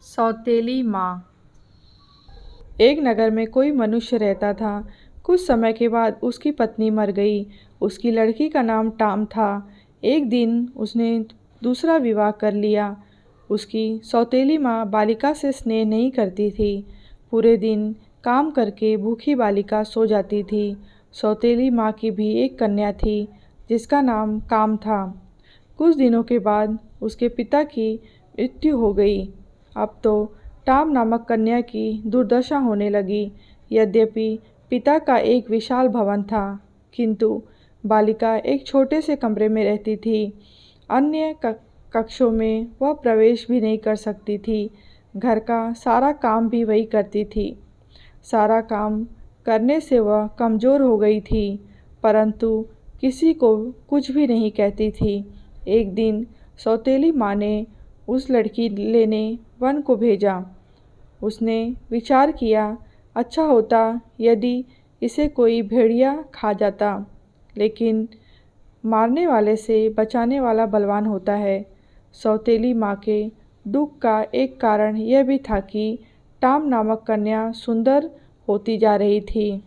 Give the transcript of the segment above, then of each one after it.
सौतेली माँ। एक नगर में कोई मनुष्य रहता था। कुछ समय के बाद उसकी पत्नी मर गई। उसकी लड़की का नाम टाम था। एक दिन उसने दूसरा विवाह कर लिया। उसकी सौतेली माँ बालिका से स्नेह नहीं करती थी। पूरे दिन काम करके भूखी बालिका सो जाती थी। सौतेली माँ की भी एक कन्या थी जिसका नाम काम था। कुछ दिनों के बाद उसके पिता की मृत्यु हो गई। अब तो टाम नामक कन्या की दुर्दशा होने लगी। यद्यपि पिता का एक विशाल भवन था, किंतु बालिका एक छोटे से कमरे में रहती थी। अन्य कक्षों में वह प्रवेश भी नहीं कर सकती थी। घर का सारा काम भी वही करती थी। सारा काम करने से वह कमज़ोर हो गई थी, परंतु किसी को कुछ भी नहीं कहती थी। एक दिन सौतेली माँ ने उस लड़की लेने वन को भेजा। उसने विचार किया, अच्छा होता यदि इसे कोई भेड़िया खा जाता, लेकिन मारने वाले से बचाने वाला बलवान होता है। सौतेली माँ के दुख का एक कारण यह भी था कि टाम नामक कन्या सुंदर होती जा रही थी।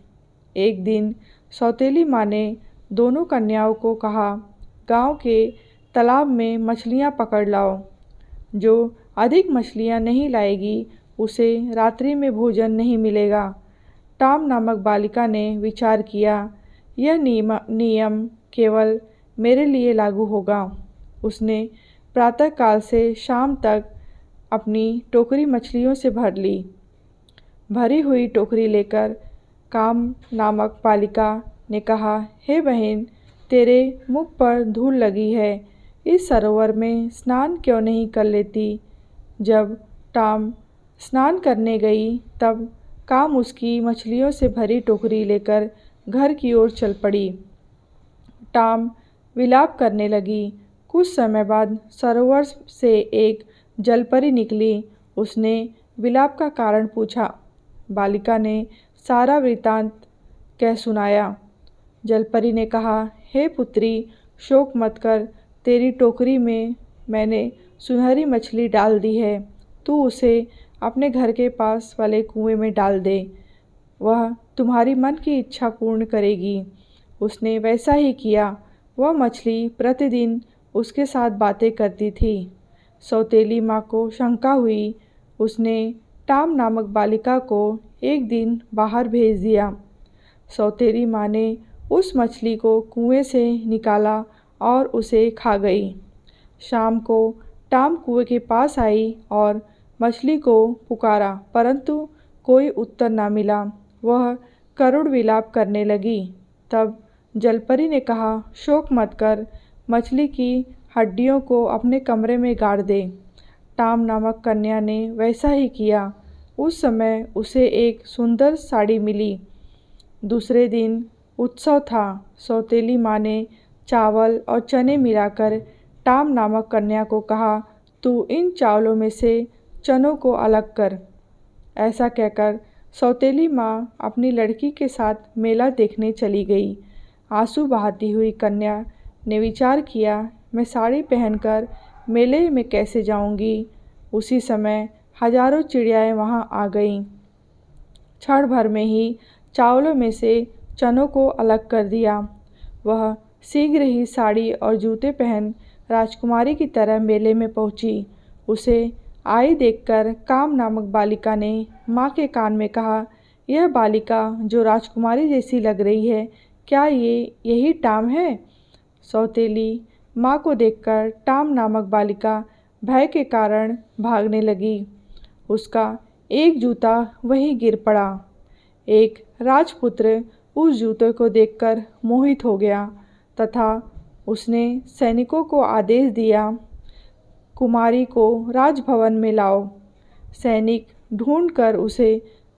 एक दिन सौतेली माँ ने दोनों कन्याओं को कहा, गांव के तालाब में मछलियाँ पकड़ लाओ। जो अधिक मछलियाँ नहीं लाएगी उसे रात्रि में भोजन नहीं मिलेगा। टाम नामक बालिका ने विचार किया, यह नियम केवल मेरे लिए लागू होगा। उसने प्रातःकाल से शाम तक अपनी टोकरी मछलियों से भर ली। भरी हुई टोकरी लेकर काम नामक बालिका ने कहा, हे बहन, तेरे मुख पर धूल लगी है, इस सरोवर में स्नान क्यों नहीं कर लेती। जब टाम स्नान करने गई तब काम उसकी मछलियों से भरी टोकरी लेकर घर की ओर चल पड़ी। टाम विलाप करने लगी। कुछ समय बाद सरोवर से एक जलपरी निकली। उसने विलाप का कारण पूछा। बालिका ने सारा वृत्तांत कह सुनाया। जलपरी ने कहा, हे पुत्री, शोक मत कर, तेरी टोकरी में मैंने सुनहरी मछली डाल दी है। तू उसे अपने घर के पास वाले कुएं में डाल दे, वह तुम्हारी मन की इच्छा पूर्ण करेगी। उसने वैसा ही किया। वह मछली प्रतिदिन उसके साथ बातें करती थी। सौतेली माँ को शंका हुई। उसने टाम नामक बालिका को एक दिन बाहर भेज दिया। सौतेली माँ ने उस मछली को कुएं से निकाला और उसे खा गई। शाम को टाम कुएं के पास आई और मछली को पुकारा, परंतु कोई उत्तर न मिला। वह करुण विलाप करने लगी। तब जलपरी ने कहा, शोक मत कर, मछली की हड्डियों को अपने कमरे में गाड़ दे। टाम नामक कन्या ने वैसा ही किया। उस समय उसे एक सुंदर साड़ी मिली। दूसरे दिन उत्सव था। सौतेली माँ ने चावल और चने मिलाकर टाम नामक कन्या को कहा, तू इन चावलों में से चनों को अलग कर। ऐसा कहकर सौतेली माँ अपनी लड़की के साथ मेला देखने चली गई। आंसू बहाती हुई कन्या ने विचार किया, मैं साड़ी पहनकर मेले में कैसे जाऊंगी। उसी समय हजारों चिड़ियाएँ वहाँ आ गईं। क्षण भर में ही चावलों में से चनों को अलग कर दिया। वह शीघ्र ही साड़ी और जूते पहन राजकुमारी की तरह मेले में पहुंची। उसे आई देखकर काम नामक बालिका ने माँ के कान में कहा, यह बालिका जो राजकुमारी जैसी लग रही है, क्या यही टाम है। सौतेली माँ को देखकर टाम नामक बालिका भय के कारण भागने लगी। उसका एक जूता वहीं गिर पड़ा। एक राजपुत्र उस जूते को देखकर मोहित हो गया तथा उसने सैनिकों को आदेश दिया, कुमारी को राजभवन में लाओ। सैनिक ढूंढकर उसे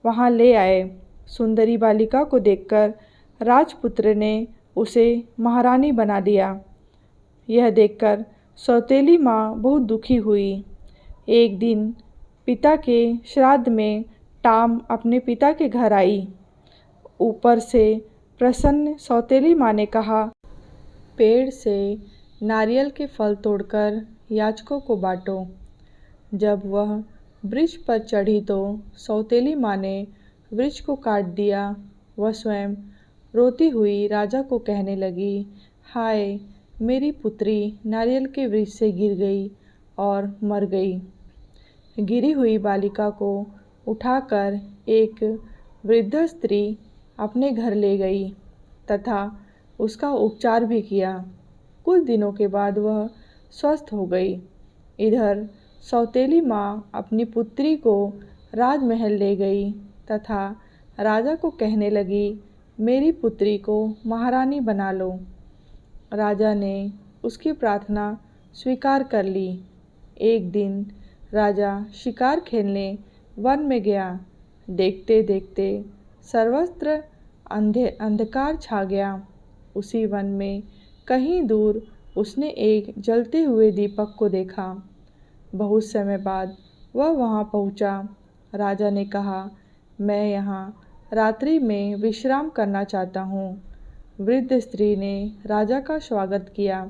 वहां ले आए। सुंदरी बालिका को देखकर राजपुत्र ने उसे महारानी बना दिया। यह देखकर सौतेली माँ बहुत दुखी हुई। एक दिन पिता के श्राद्ध में टाम अपने पिता के घर आई। ऊपर से प्रसन्न सौतेली माँ ने कहा, पेड़ से नारियल के फल तोड़कर याचकों को बांटो। जब वह वृक्ष पर चढ़ी तो सौतेली माँ ने वृक्ष को काट दिया। वह स्वयं रोती हुई राजा को कहने लगी, हाय, मेरी पुत्री नारियल के वृक्ष से गिर गई और मर गई। गिरी हुई बालिका को उठाकर एक वृद्ध स्त्री अपने घर ले गई तथा उसका उपचार भी किया। कुछ दिनों के बाद वह स्वस्थ हो गई। इधर सौतेली माँ अपनी पुत्री को राजमहल ले गई तथा राजा को कहने लगी, मेरी पुत्री को महारानी बना लो। राजा ने उसकी प्रार्थना स्वीकार कर ली। एक दिन राजा शिकार खेलने वन में गया। देखते देखते सर्वत्र अंधकार छा गया। उसी वन में कहीं दूर उसने एक जलते हुए दीपक को देखा। बहुत समय बाद वह वहाँ पहुँचा। राजा ने कहा, मैं यहाँ रात्रि में विश्राम करना चाहता हूँ। वृद्ध स्त्री ने राजा का स्वागत किया।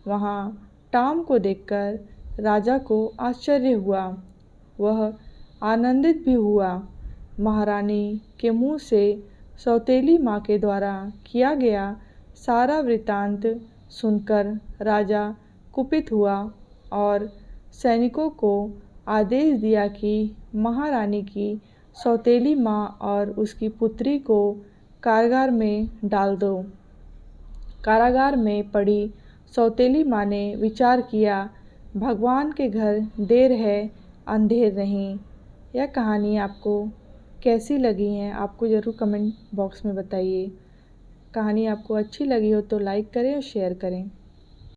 वहाँ टॉम को देखकर राजा को आश्चर्य हुआ। वह आनंदित भी हुआ। महारानी के मुँह से सौतेली माँ के द्वारा किया गया सारा वृत्तांत सुनकर राजा कुपित हुआ और सैनिकों को आदेश दिया कि महारानी की सौतेली माँ और उसकी पुत्री को कारागार में डाल दो। कारागार में पड़ी सौतेली माँ ने विचार किया, भगवान के घर देर है अंधेर नहीं। यह कहानी आपको कैसी लगी है आपको ज़रूर कमेंट बॉक्स में बताइए। कहानी आपको अच्छी लगी हो तो लाइक करें और शेयर करें।